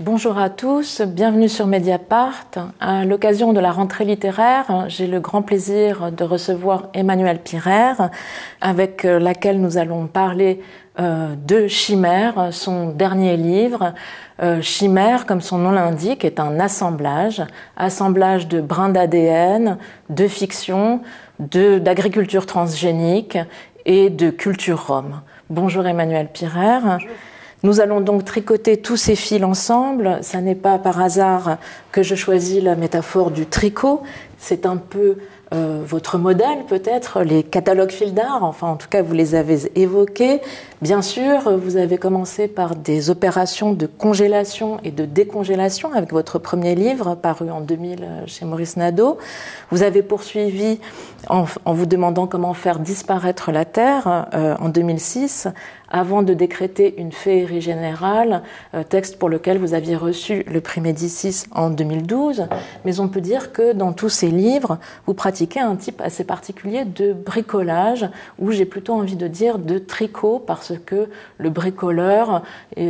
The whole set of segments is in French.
Bonjour à tous, bienvenue sur Mediapart. À l'occasion de la rentrée littéraire, j'ai le grand plaisir de recevoir Emmanuelle Pirer, avec laquelle nous allons parler de Chimère, son dernier livre. Chimère, comme son nom l'indique, est un assemblage de brins d'ADN, de fiction, d'agriculture transgénique et de culture rome. Bonjour Emmanuelle Pirer. Bonjour. Nous allons donc tricoter tous ces fils ensemble. Ça n'est pas par hasard que je choisis la métaphore du tricot. C'est un peu votre modèle peut-être, les catalogues fils d'art. Enfin, en tout cas, vous les avez évoqués. Bien sûr, vous avez commencé par des opérations de congélation et de décongélation avec votre premier livre, paru en 2000 chez Maurice Nadeau. Vous avez poursuivi en vous demandant comment faire disparaître la Terre en 2006, avant de décréter une féerie générale, texte pour lequel vous aviez reçu le prix Médicis en 2012. Mais on peut dire que dans tous ces livres, vous pratiquez un type assez particulier de bricolage, ou j'ai plutôt envie de dire de tricot, parce que le bricoleur,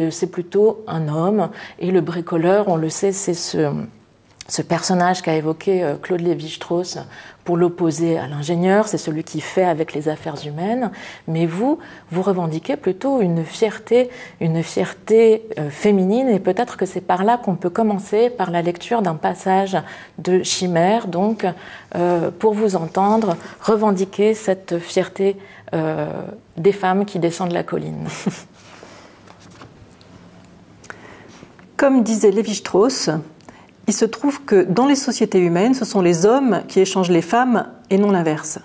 c'est plutôt un homme, et le bricoleur, on le sait, c'est ce personnage qu'a évoqué Claude Lévi-Strauss pour l'opposer à l'ingénieur, c'est celui qui fait avec les affaires humaines. Mais vous revendiquez plutôt une fierté féminine, et peut-être que c'est par là qu'on peut commencer, par la lecture d'un passage de Chimère, donc pour vous entendre revendiquer cette fierté des femmes qui descendent la colline. Comme disait Lévi-Strauss, il se trouve que dans les sociétés humaines, ce sont les hommes qui échangent les femmes et non l'inverse.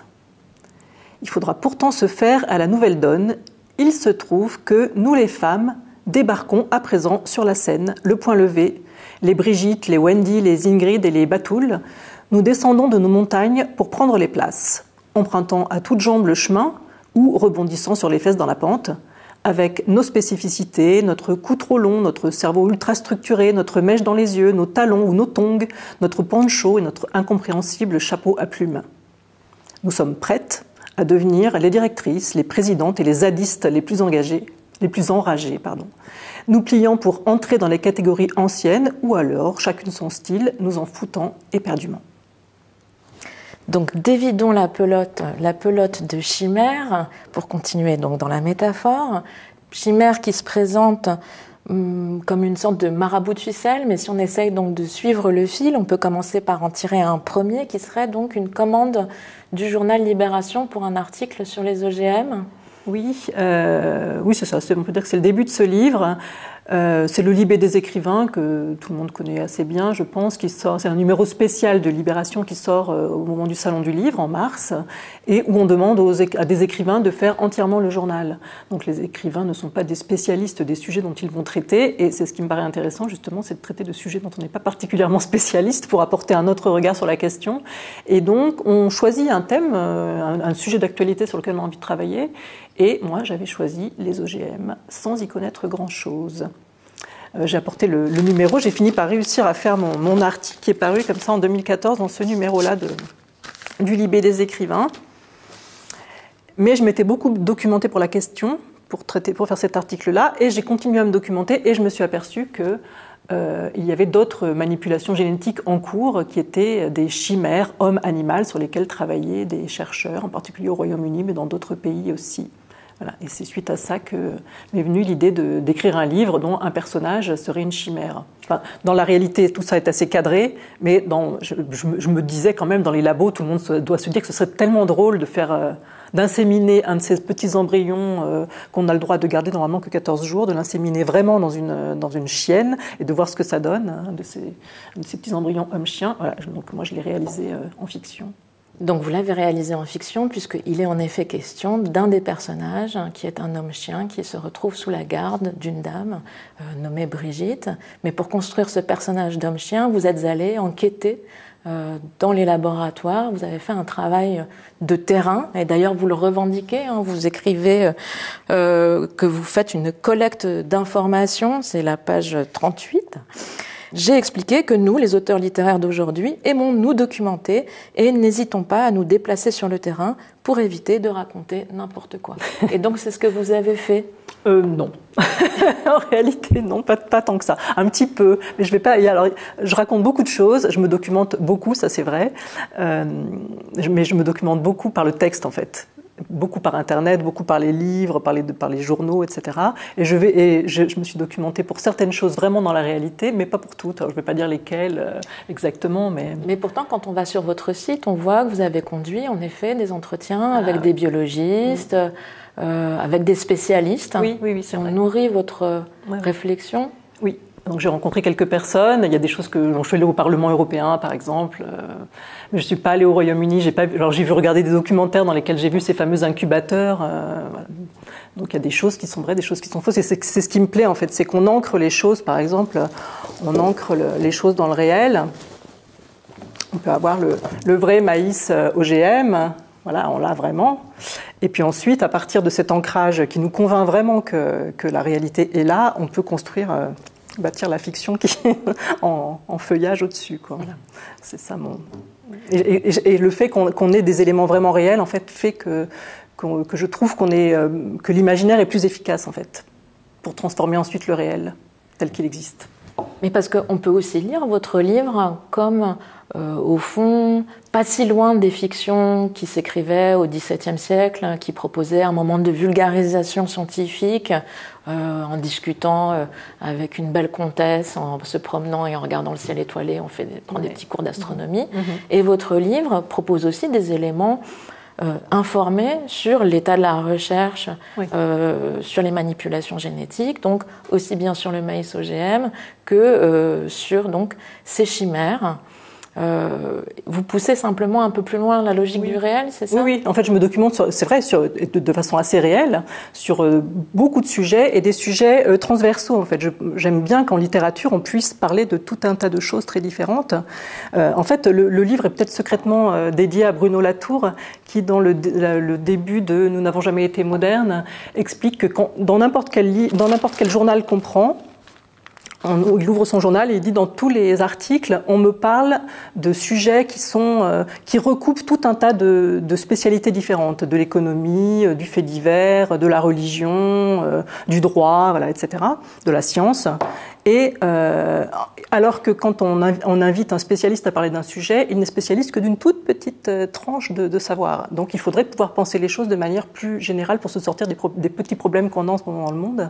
Il faudra pourtant se faire à la nouvelle donne. Il se trouve que nous, les femmes, débarquons à présent sur la scène, le poing levé, les Brigitte, les Wendy, les Ingrid et les Batoul. Nous descendons de nos montagnes pour prendre les places, empruntant à toutes jambes le chemin ou rebondissant sur les fesses dans la pente, avec nos spécificités, notre cou trop long, notre cerveau ultra structuré, notre mèche dans les yeux, nos talons ou nos tongs, notre poncho et notre incompréhensible chapeau à plumes. Nous sommes prêtes à devenir les directrices, les présidentes et les zadistes les plus enragées, nous pliant pour entrer dans les catégories anciennes, ou alors, chacune son style, nous en foutant éperdument. Donc dévidons la pelote de Chimère, pour continuer donc dans la métaphore. Chimère qui se présente comme une sorte de marabout de ficelle, mais si on essaye donc de suivre le fil, on peut commencer par en tirer un premier, qui serait donc une commande du journal Libération pour un article sur les OGM. Oui, c'est ça. On peut dire que c'est le début de ce livre. C'est le Libé des écrivains que tout le monde connaît assez bien, je pense, qui sort. C'est un numéro spécial de Libération qui sort au moment du Salon du Livre en mars, et où on demande à des écrivains de faire entièrement le journal. Donc les écrivains ne sont pas des spécialistes des sujets dont ils vont traiter, et c'est ce qui me paraît intéressant justement, c'est de traiter de sujets dont on n'est pas particulièrement spécialiste pour apporter un autre regard sur la question. Et donc on choisit un thème, un sujet d'actualité sur lequel on a envie de travailler. Et moi, j'avais choisi les OGM, sans y connaître grand-chose. J'ai apporté le numéro, j'ai fini par réussir à faire mon article qui est paru comme ça en 2014 dans ce numéro-là du Libé des écrivains. Mais je m'étais beaucoup documentée pour la question, pour faire cet article-là, et j'ai continué à me documenter, et je me suis aperçue que il y avait d'autres manipulations génétiques en cours qui étaient des chimères homme-animal sur lesquelles travaillaient des chercheurs, en particulier au Royaume-Uni, mais dans d'autres pays aussi. Voilà. Et c'est suite à ça que m'est venue l'idée d'écrire un livre dont un personnage serait une chimère. Enfin, dans la réalité, tout ça est assez cadré, mais je me disais quand même, dans les labos, tout le monde doit se dire que ce serait tellement drôle d'inséminer un de ces petits embryons qu'on a le droit de garder normalement que 14 jours, de l'inséminer vraiment dans une chienne et de voir ce que ça donne, de ces petits embryons homme-chien. Voilà. Donc moi, je l'ai réalisé en fiction. Donc vous l'avez réalisé en fiction, puisqu'il est en effet question d'un des personnages, qui est un homme-chien, qui se retrouve sous la garde d'une dame nommée Brigitte. Mais pour construire ce personnage d'homme-chien, vous êtes allé enquêter dans les laboratoires, vous avez fait un travail de terrain, et d'ailleurs vous le revendiquez, vous écrivez que vous faites une collecte d'informations, c'est la page 38. J'ai expliqué que nous, les auteurs littéraires d'aujourd'hui, aimons nous documenter et n'hésitons pas à nous déplacer sur le terrain pour éviter de raconter n'importe quoi. Et donc, c'est ce que vous avez fait? Non. En réalité, non, pas tant que ça. Un petit peu, mais je vais pas. Alors, je raconte beaucoup de choses, je me documente beaucoup, ça c'est vrai, mais je me documente beaucoup par le texte en fait. Beaucoup par Internet, beaucoup par les livres, par les journaux, etc. Et je me suis documentée pour certaines choses vraiment dans la réalité, mais pas pour toutes. Alors, je ne vais pas dire lesquelles exactement, mais... Mais pourtant, quand on va sur votre site, on voit que vous avez conduit, en effet, des entretiens avec des biologistes, avec des spécialistes. Oui, c'est vrai. On nourrit votre réflexion. Oui. Donc j'ai rencontré quelques personnes. Il y a des choses que je suis allée au Parlement européen, par exemple. Mais je suis pas allée au Royaume-Uni. J'ai vu regarder des documentaires dans lesquels j'ai vu ces fameux incubateurs. Voilà. Donc il y a des choses qui sont vraies, des choses qui sont fausses. Et c'est ce qui me plaît en fait, c'est qu'on ancre les choses. Par exemple, on ancre les choses dans le réel. On peut avoir le vrai maïs OGM. Voilà, on l'a vraiment. Et puis ensuite, à partir de cet ancrage qui nous convainc vraiment que la réalité est là, on peut bâtir la fiction qui est en feuillage au-dessus, quoi. Voilà. C'est ça mon... Et le fait qu'on ait des éléments vraiment réels, en fait, fait que je trouve que l'imaginaire est plus efficace, en fait, pour transformer ensuite le réel tel qu'il existe. Mais parce qu'on peut aussi lire votre livre comme, au fond, pas si loin des fictions qui s'écrivaient au XVIIe siècle, qui proposaient un moment de vulgarisation scientifique, en discutant avec une belle comtesse, en se promenant et en regardant le ciel étoilé, on prend des petits cours d'astronomie. Et votre livre propose aussi des éléments informés sur l'état de la recherche, sur les manipulations génétiques, donc aussi bien sur le maïs OGM que sur donc, ces chimères. Vous poussez simplement un peu plus loin la logique du réel, c'est ça? Oui, en fait, je me documente, c'est vrai, de façon assez réelle, sur beaucoup de sujets et des sujets transversaux. En fait, j'aime bien qu'en littérature, on puisse parler de tout un tas de choses très différentes. En fait, le livre est peut-être secrètement dédié à Bruno Latour, qui, dans le début de Nous n'avons jamais été modernes, explique que dans n'importe quel journal qu'on prend, il ouvre son journal et il dit dans tous les articles, on me parle de sujets qui recoupent tout un tas de spécialités différentes, de l'économie, du fait divers, de la religion, du droit, voilà, etc., de la science. Et alors que quand on invite un spécialiste à parler d'un sujet, il n'est spécialiste que d'une toute petite tranche de savoir. Donc il faudrait pouvoir penser les choses de manière plus générale pour se sortir des petits problèmes qu'on a en ce moment dans le monde.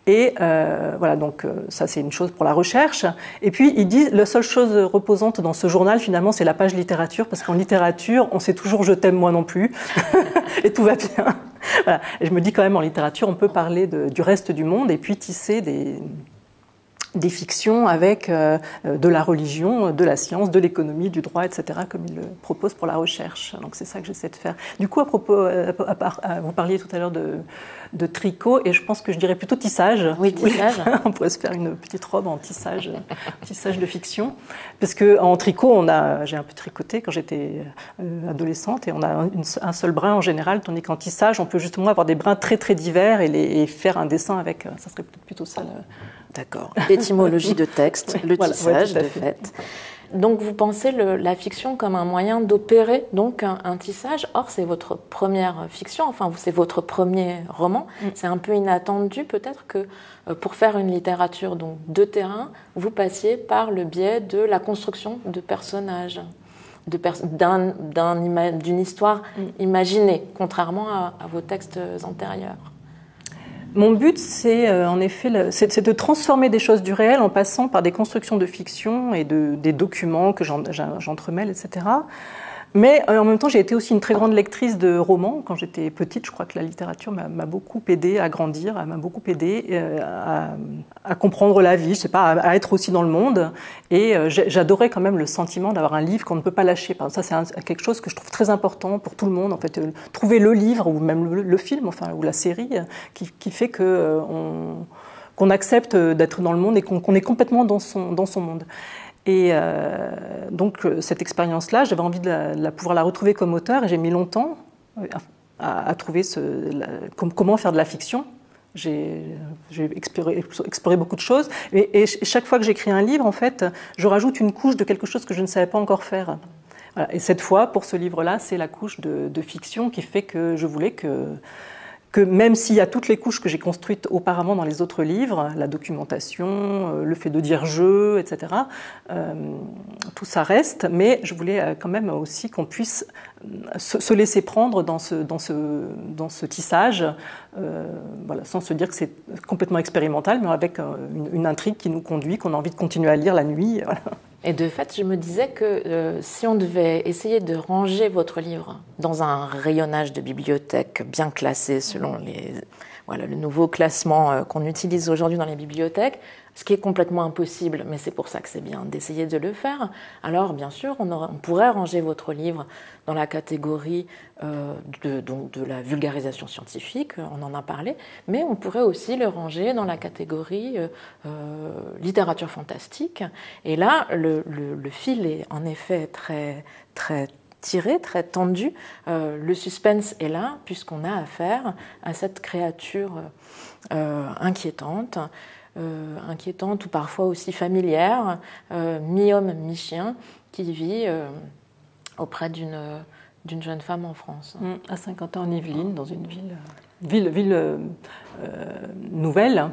Et voilà, donc ça c'est une chose pour la recherche. Et puis il dit la seule chose reposante dans ce journal finalement c'est la page littérature, parce qu'en littérature on sait toujours je t'aime moi non plus et tout va bien. Voilà. Et je me dis quand même en littérature on peut parler du reste du monde et puis tisser des fictions avec de la religion, de la science, de l'économie, du droit, etc., comme il le propose pour la recherche. Donc c'est ça que j'essaie de faire. Du coup, à propos, vous parliez tout à l'heure de tricot, et je pense que je dirais plutôt tissage. Oui, tissage. On pourrait se faire une petite robe en tissage de fiction. Parce qu'en tricot, j'ai un peu tricoté quand j'étais adolescente, et on a un seul brin en général, tandis qu'en tissage, on peut justement avoir des brins très très divers et faire un dessin avec. Ça serait peut-être plutôt ça. D'accord. L'étymologie de texte, le tissage, de fait. Donc vous pensez la fiction comme un moyen d'opérer donc un tissage. Or c'est votre première fiction, enfin c'est votre premier roman. C'est un peu inattendu peut-être que pour faire une littérature donc de terrain, vous passiez par le biais de la construction de personnages, d'une histoire imaginée, contrairement à vos textes antérieurs. Mon but, c'est en effet, c'est de transformer des choses du réel en passant par des constructions de fiction et des documents que j'entremêle, etc. Mais en même temps, j'ai été aussi une très grande lectrice de romans. Quand j'étais petite, je crois que la littérature m'a beaucoup aidée à grandir, m'a beaucoup aidée à comprendre la vie, je sais pas, à être aussi dans le monde. Et j'adorais quand même le sentiment d'avoir un livre qu'on ne peut pas lâcher. Ça, c'est quelque chose que je trouve très important pour tout le monde. En fait, trouver le livre ou même le film, enfin, ou la série, qui fait que qu'on accepte d'être dans le monde et qu'on est complètement dans son monde. Et donc cette expérience-là, j'avais envie de pouvoir la retrouver comme auteur, et j'ai mis longtemps à trouver comment faire de la fiction j'ai exploré beaucoup de choses. Et chaque fois que j'écris un livre, en fait, je rajoute une couche de quelque chose que je ne savais pas encore faire. Voilà. Et cette fois, pour ce livre-là, c'est la couche de fiction qui fait que je voulais que même s'il y a toutes les couches que j'ai construites auparavant dans les autres livres, la documentation, le fait de dire je, etc., tout ça reste, mais je voulais quand même aussi qu'on puisse se laisser prendre dans ce tissage, voilà, sans se dire que c'est complètement expérimental, mais avec une intrigue qui nous conduit, qu'on a envie de continuer à lire la nuit. Voilà. Et de fait, je me disais que si on devait essayer de ranger votre livre dans un rayonnage de bibliothèque bien classé selon le nouveau classement qu'on utilise aujourd'hui dans les bibliothèques, ce qui est complètement impossible, mais c'est pour ça que c'est bien d'essayer de le faire. Alors, bien sûr, on pourrait ranger votre livre dans la catégorie de la vulgarisation scientifique, on en a parlé, mais on pourrait aussi le ranger dans la catégorie littérature fantastique. Et là, le fil est en effet très, très tiré, très tendu. Le suspense est là, puisqu'on a affaire à cette créature inquiétante ou parfois aussi familière, mi-homme, mi-chien, qui vit auprès d'une jeune femme en France. À Saint-Quentin en Yvelines, dans une ville nouvelle.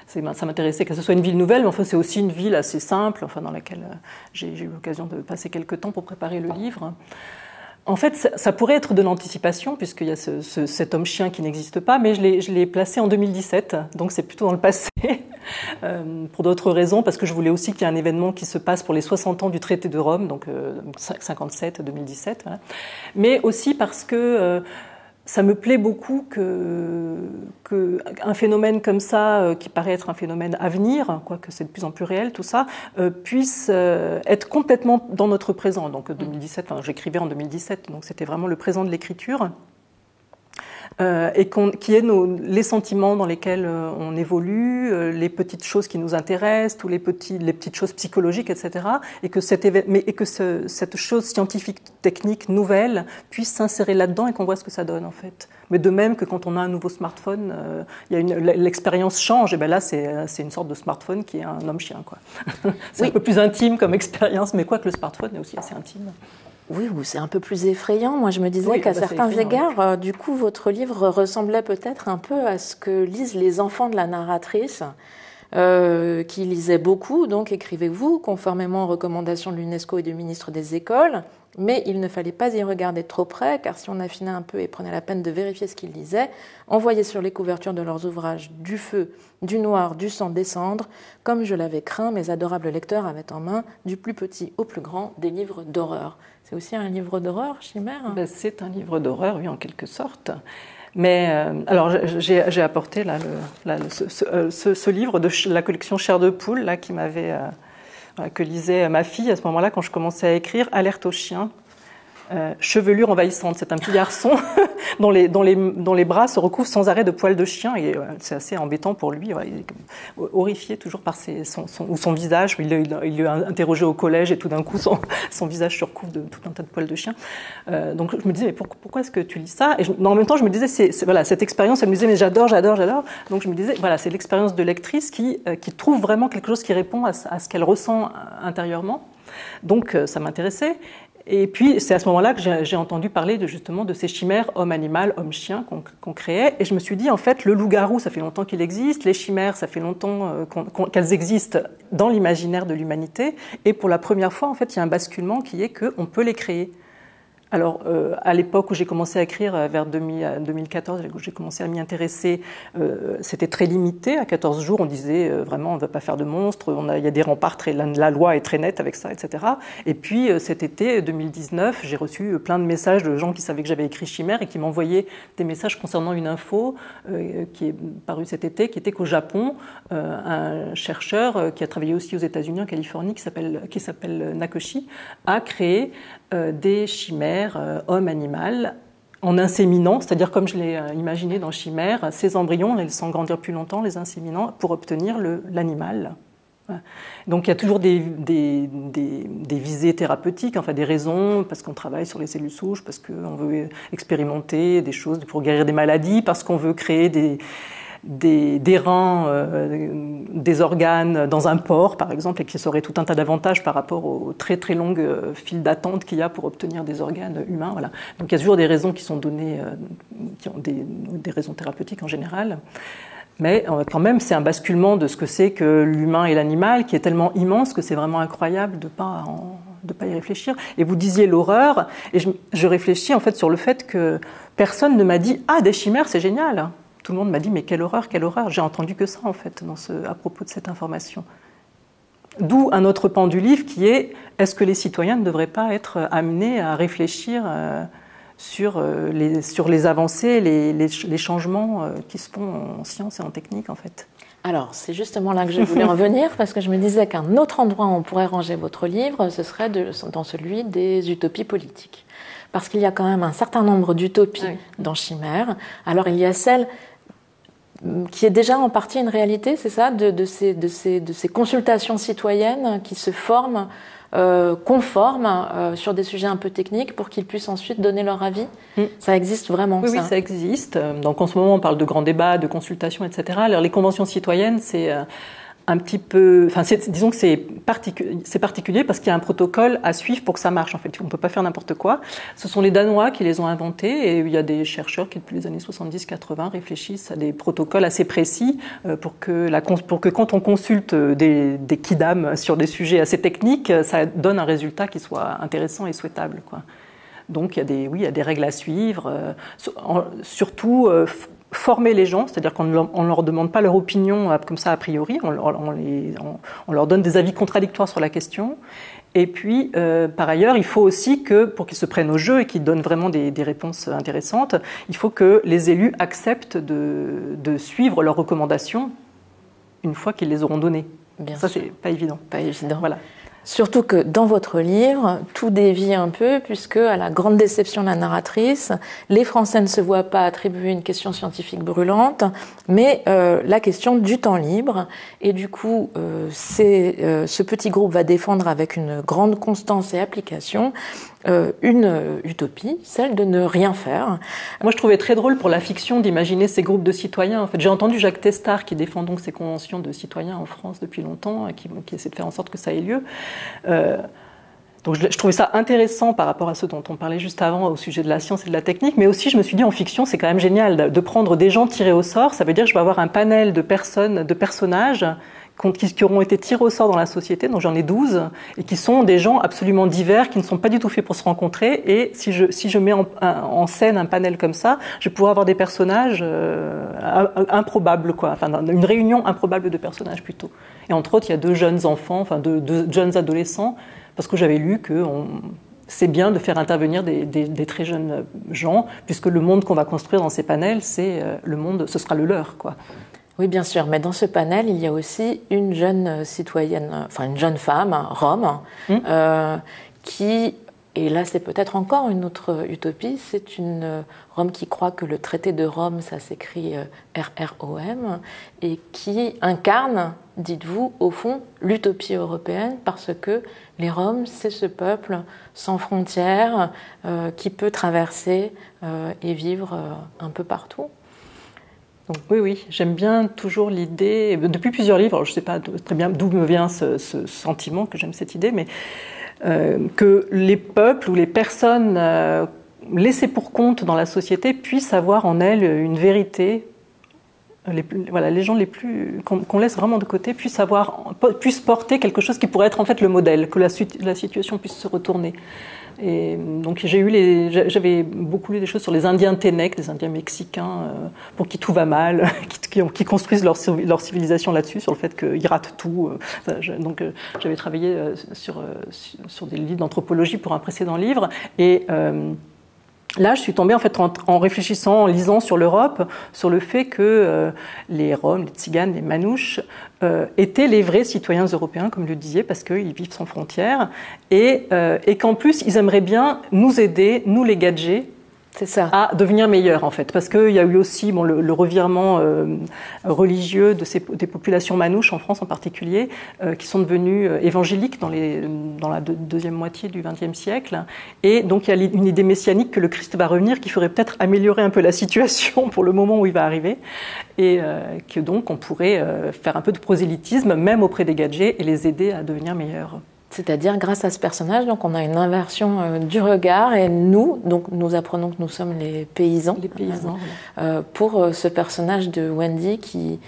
Ça m'intéressait que ce soit une ville nouvelle, mais enfin, c'est aussi une ville assez simple, enfin, dans laquelle j'ai eu l'occasion de passer quelques temps pour préparer le livre. En fait, ça pourrait être de l'anticipation, puisqu'il y a cet homme-chien qui n'existe pas, mais je l'ai placé en 2017, donc c'est plutôt dans le passé, pour d'autres raisons, parce que je voulais aussi qu'il y ait un événement qui se passe pour les 60 ans du traité de Rome, donc 57-2017, voilà. Mais aussi parce que ça me plaît beaucoup qu'un phénomène comme ça, qui paraît être un phénomène à venir, quoique c'est de plus en plus réel, tout ça, puisse être complètement dans notre présent. Donc 2017, j'écrivais en 2017, donc c'était vraiment le présent de l'écriture. Et qui est les sentiments dans lesquels on évolue, les petites choses qui nous intéressent, les petites choses psychologiques, etc. Et que cette chose scientifique, technique, nouvelle, puisse s'insérer là-dedans et qu'on voit ce que ça donne, en fait. Mais de même que quand on a un nouveau smartphone, l'expérience change, et bien là, c'est une sorte de smartphone qui est un homme-chien, quoi. C'est un peu plus intime comme expérience, mais quoi que le smartphone est aussi assez intime. Oui, c'est un peu plus effrayant. Moi, je me disais qu'à certains égards, du coup, votre livre ressemblait peut-être un peu à ce que lisent les enfants de la narratrice, qui lisaient beaucoup, donc écrivez-vous, conformément aux recommandations de l'UNESCO et du ministre des Écoles. Mais il ne fallait pas y regarder trop près, car si on affinait un peu et prenait la peine de vérifier ce qu'ils lisaient, on voyait sur les couvertures de leurs ouvrages du feu, du noir, du sang, des cendres. Comme je l'avais craint, mes adorables lecteurs avaient en main, du plus petit au plus grand, des livres d'horreur. C'est aussi un livre d'horreur, Chimère ? C'est un livre d'horreur, oui, en quelque sorte. Mais alors, j'ai apporté là, ce livre de la collection Chair de poule, là, que lisait ma fille à ce moment-là quand je commençais à écrire, Alerte aux chiens. Chevelure envahissante, c'est un petit garçon dont les bras se recouvrent sans arrêt de poils de chien, et c'est assez embêtant pour lui. Il est horrifié toujours par son visage. Il l'a interrogé au collège et tout d'un coup son visage se recouvre de tout un tas de poils de chien. Donc je me disais, mais pourquoi est-ce que tu lis ça ? Et en même temps je me disais, voilà, cette expérience, elle me disait, mais j'adore. Donc je me disais, voilà, c'est l'expérience de lectrice qui trouve vraiment quelque chose qui répond à ce qu'elle ressent intérieurement. Donc ça m'intéressait. Et puis, c'est à ce moment-là que j'ai entendu parler justement de ces chimères homme-animal, homme-chien qu'on créait. Et je me suis dit, en fait, le loup-garou, ça fait longtemps qu'il existe. Les chimères, ça fait longtemps qu'elles existent dans l'imaginaire de l'humanité. Et pour la première fois, en fait, il y a un basculement qui est qu'on peut les créer. Alors, à l'époque où j'ai commencé à écrire, vers 2014, où j'ai commencé à m'y intéresser, c'était très limité. À 14 jours, on disait vraiment, on ne va pas faire de monstres, il y a des remparts, la loi est très nette avec ça, etc. Et puis, cet été 2019, j'ai reçu plein de messages de gens qui savaient que j'avais écrit Chimère et qui m'envoyaient des messages concernant une info qui est parue cet été, qui était qu'au Japon, un chercheur qui a travaillé aussi aux États-Unis, en Californie, qui s'appelle Nakoshi, a créé des chimères homme-animal en inséminant, c'est-à-dire comme je l'ai imaginé dans Chimère, ces embryons, les laissant grandir plus longtemps, les inséminant pour obtenir l'animal. Donc il y a toujours des visées thérapeutiques, enfin des raisons, parce qu'on travaille sur les cellules souches, parce qu'on veut expérimenter des choses pour guérir des maladies, parce qu'on veut créer des reins, des organes dans un port, par exemple, et qui aurait tout un tas d'avantages par rapport aux très très longues files d'attente qu'il y a pour obtenir des organes humains. Voilà. Donc il y a toujours des raisons qui sont données, qui ont des raisons thérapeutiques en général. Mais quand même, c'est un basculement de ce que c'est que l'humain et l'animal qui est tellement immense que c'est vraiment incroyable de pas y réfléchir. Et vous disiez l'horreur, et je réfléchis en fait sur le fait que personne ne m'a dit « Ah, des chimères, c'est génial !» Tout le monde m'a dit « Mais quelle horreur, quelle horreur !» J'ai entendu que ça, en fait, à propos de cette information. D'où un autre pan du livre qui est « Est-ce que les citoyens ne devraient pas être amenés à réfléchir sur les avancées, les changements qui se font en sciences et en technique, en fait ?» Alors, c'est justement là que je voulais en venir, parce que je me disais qu'un autre endroit où on pourrait ranger votre livre, ce serait dans celui des utopies politiques. Parce qu'il y a quand même un certain nombre d'utopies dans Chimère. Alors, il y a celle qui est déjà en partie une réalité, c'est ça, de ces consultations citoyennes qui se forment, conforment sur des sujets un peu techniques pour qu'ils puissent ensuite donner leur avis. Ça existe vraiment, oui, ça? Oui, ça existe. Donc en ce moment, on parle de grands débats, de consultations, etc. Alors les conventions citoyennes, c'est un petit peu... Enfin, disons que c'est particulier parce qu'il y a un protocole à suivre pour que ça marche, en fait. On ne peut pas faire n'importe quoi. Ce sont les Danois qui les ont inventés et il y a des chercheurs qui, depuis les années 70-80, réfléchissent à des protocoles assez précis pour que quand on consulte des kidam sur des sujets assez techniques, ça donne un résultat qui soit intéressant et souhaitable, quoi. Donc, il y a des règles à suivre, surtout... former les gens, c'est-à-dire qu'on ne leur demande pas leur opinion comme ça a priori, on leur donne des avis contradictoires sur la question. Et puis, par ailleurs, il faut aussi que, pour qu'ils se prennent au jeu et qu'ils donnent vraiment des réponses intéressantes, il faut que les élus acceptent de suivre leurs recommandations une fois qu'ils les auront données. Bien ça, sûr. c'est pas évident. Pas évident. Voilà. Surtout que dans votre livre, tout dévie un peu, puisque, à la grande déception de la narratrice, les Français ne se voient pas attribuer une question scientifique brûlante, mais la question du temps libre. Et du coup, ce petit groupe va défendre avec une grande constance et application une utopie, celle de ne rien faire. Moi, je trouvais très drôle pour la fiction d'imaginer ces groupes de citoyens. En fait, j'ai entendu Jacques Testard qui défend donc ces conventions de citoyens en France depuis longtemps, qui essaie de faire en sorte que ça ait lieu. Donc, je trouvais ça intéressant par rapport à ce dont on parlait juste avant au sujet de la science et de la technique, mais aussi je me suis dit en fiction, c'est quand même génial de prendre des gens tirés au sort. Ça veut dire que je vais avoir un panel de personnages qui auront été tirés au sort dans la société, donc j'en ai 12, et qui sont des gens absolument divers, qui ne sont pas du tout faits pour se rencontrer, et si je mets en scène un panel comme ça, je vais pouvoir avoir des personnages improbables, quoi, enfin une réunion improbable de personnages plutôt. Et entre autres, il y a deux jeunes enfants, enfin deux jeunes adolescents, parce que j'avais lu que c'est bien de faire intervenir des très jeunes gens, puisque le monde qu'on va construire dans ces panels, ce sera le leur, quoi. Oui, bien sûr, mais dans ce panel, il y a aussi une jeune citoyenne, enfin une jeune femme, rome, qui, et là c'est peut-être encore une autre utopie, c'est une Rome qui croit que le traité de Rome, ça s'écrit RROM, et qui incarne, dites-vous, au fond, l'utopie européenne, parce que les Roms, c'est ce peuple sans frontières qui peut traverser et vivre un peu partout. Donc, oui, j'aime bien toujours l'idée, depuis plusieurs livres, alors je ne sais pas très bien d'où me vient ce sentiment, que j'aime cette idée, mais que les peuples ou les personnes laissées pour compte dans la société puissent avoir en elles une vérité. Les gens les plus qu'on laisse vraiment de côté puissent porter quelque chose qui pourrait être en fait le modèle, que la situation puisse se retourner. Et donc j'avais beaucoup lu des choses sur les Indiens Ténèques, des Indiens mexicains, pour qui tout va mal, qui construisent leur civilisation là-dessus, sur le fait qu'ils ratent tout. Donc j'avais travaillé sur des livres d'anthropologie pour un précédent livre, et là, je suis tombée en fait en réfléchissant, en lisant sur l'Europe, sur le fait que les Roms, les Tziganes, les Manouches étaient les vrais citoyens européens, comme je le disais, parce qu'ils vivent sans frontières, et qu'en plus, ils aimeraient bien nous aider, nous les gadgets, C'est ça. À devenir meilleur, en fait. Parce qu'il y a eu aussi le revirement religieux des populations manouches, en France en particulier, qui sont devenues évangéliques dans la deuxième moitié du XXe siècle. Et donc, il y a une idée messianique que le Christ va revenir, qui ferait peut-être améliorer un peu la situation pour le moment où il va arriver. Et que donc, on pourrait faire un peu de prosélytisme, même auprès des gadgets, et les aider à devenir meilleurs. C'est-à-dire, grâce à ce personnage, donc on a une inversion du regard et nous apprenons que nous sommes les paysans. Les paysans. Pour ce personnage de Wendy qui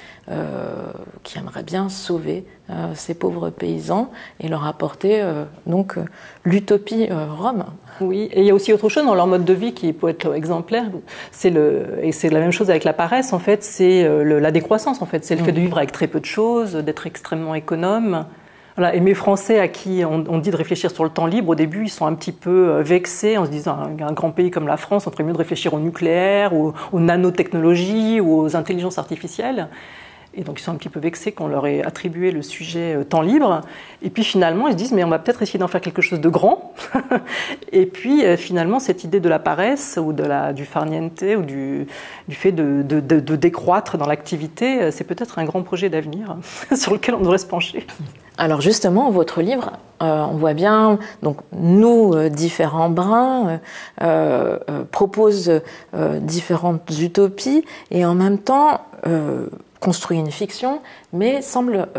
aimerait bien sauver ces pauvres paysans et leur apporter l'utopie Rome. Oui, et il y a aussi autre chose dans leur mode de vie qui peut être exemplaire. Et c'est la même chose avec la paresse, en fait, c'est la décroissance, en fait. C'est le fait de vivre avec très peu de choses, d'être extrêmement économe. Voilà, et mes Français à qui on dit de réfléchir sur le temps libre, au début, ils sont un petit peu vexés en se disant un grand pays comme la France, on ferait mieux de réfléchir au nucléaire, aux nanotechnologies, ou aux intelligences artificielles. Et donc, ils sont un petit peu vexés qu'on leur ait attribué le sujet temps libre. Et puis, finalement, ils se disent, mais on va peut-être essayer d'en faire quelque chose de grand. Et puis, finalement, cette idée de la paresse ou du farniente ou du fait de décroître dans l'activité, c'est peut-être un grand projet d'avenir sur lequel on devrait se pencher. Alors justement, votre livre, on voit bien, donc nous, différents brins, propose différentes utopies et en même temps construit une fiction, mais semble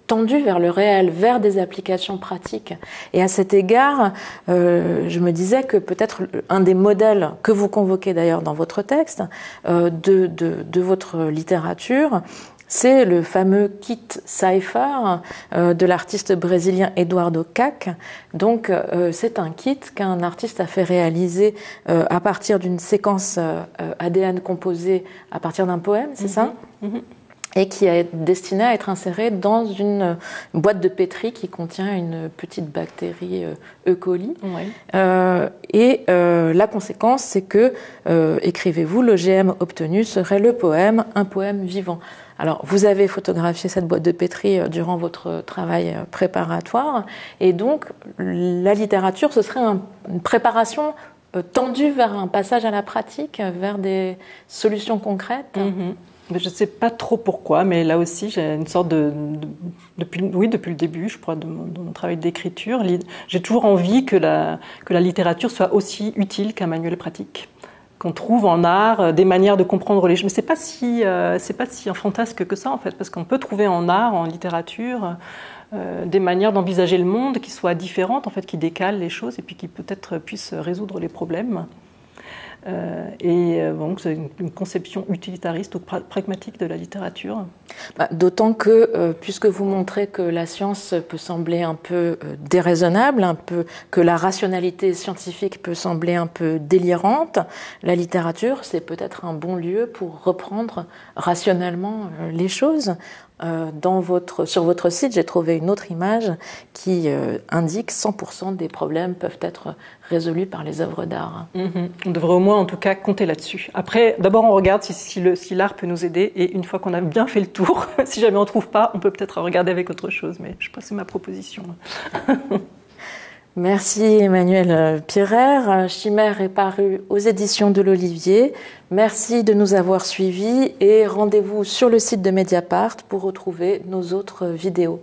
tendu vers le réel, vers des applications pratiques. Et à cet égard, je me disais que peut-être un des modèles que vous convoquez d'ailleurs dans votre texte, de votre littérature, c'est le fameux kit Cypher de l'artiste brésilien Eduardo Kac. Donc, c'est un kit qu'un artiste a fait réaliser à partir d'une séquence ADN composée à partir d'un poème, c'est ça ? Et qui est destiné à être inséré dans une boîte de pétri qui contient une petite bactérie E. coli. Et la conséquence, c'est que, écrivez-vous, l'OGM obtenu serait le poème, un poème vivant. Alors, vous avez photographié cette boîte de pétri durant votre travail préparatoire, et donc la littérature, ce serait une préparation tendue vers un passage à la pratique, vers des solutions concrètes. Je ne sais pas trop pourquoi, mais là aussi, j'ai une sorte depuis le début, je crois, de mon travail d'écriture, j'ai toujours envie que la littérature soit aussi utile qu'un manuel pratique. Qu'on trouve en art des manières de comprendre les choses. Mais c'est pas si fantasque que ça, en fait, parce qu'on peut trouver en art, en littérature, des manières d'envisager le monde qui soient différentes, en fait, qui décalent les choses et puis qui peut-être puissent résoudre les problèmes. Donc c'est une conception utilitariste ou pragmatique de la littérature. D'autant que, puisque vous montrez que la science peut sembler un peu déraisonnable, que la rationalité scientifique peut sembler un peu délirante, la littérature, c'est peut-être un bon lieu pour reprendre rationnellement les choses. Sur votre site, j'ai trouvé une autre image qui indique 100% des problèmes peuvent être résolus par les œuvres d'art. On devrait au moins, en tout cas, compter là-dessus. Après, d'abord, on regarde si l'art peut nous aider, et une fois qu'on a bien fait le tour, si jamais on ne trouve pas, on peut peut-être regarder avec autre chose, mais je pense que c'est ma proposition. Merci Emmanuelle Pirer. Chimère est paru aux éditions de l'Olivier. Merci de nous avoir suivis et rendez-vous sur le site de Mediapart pour retrouver nos autres vidéos.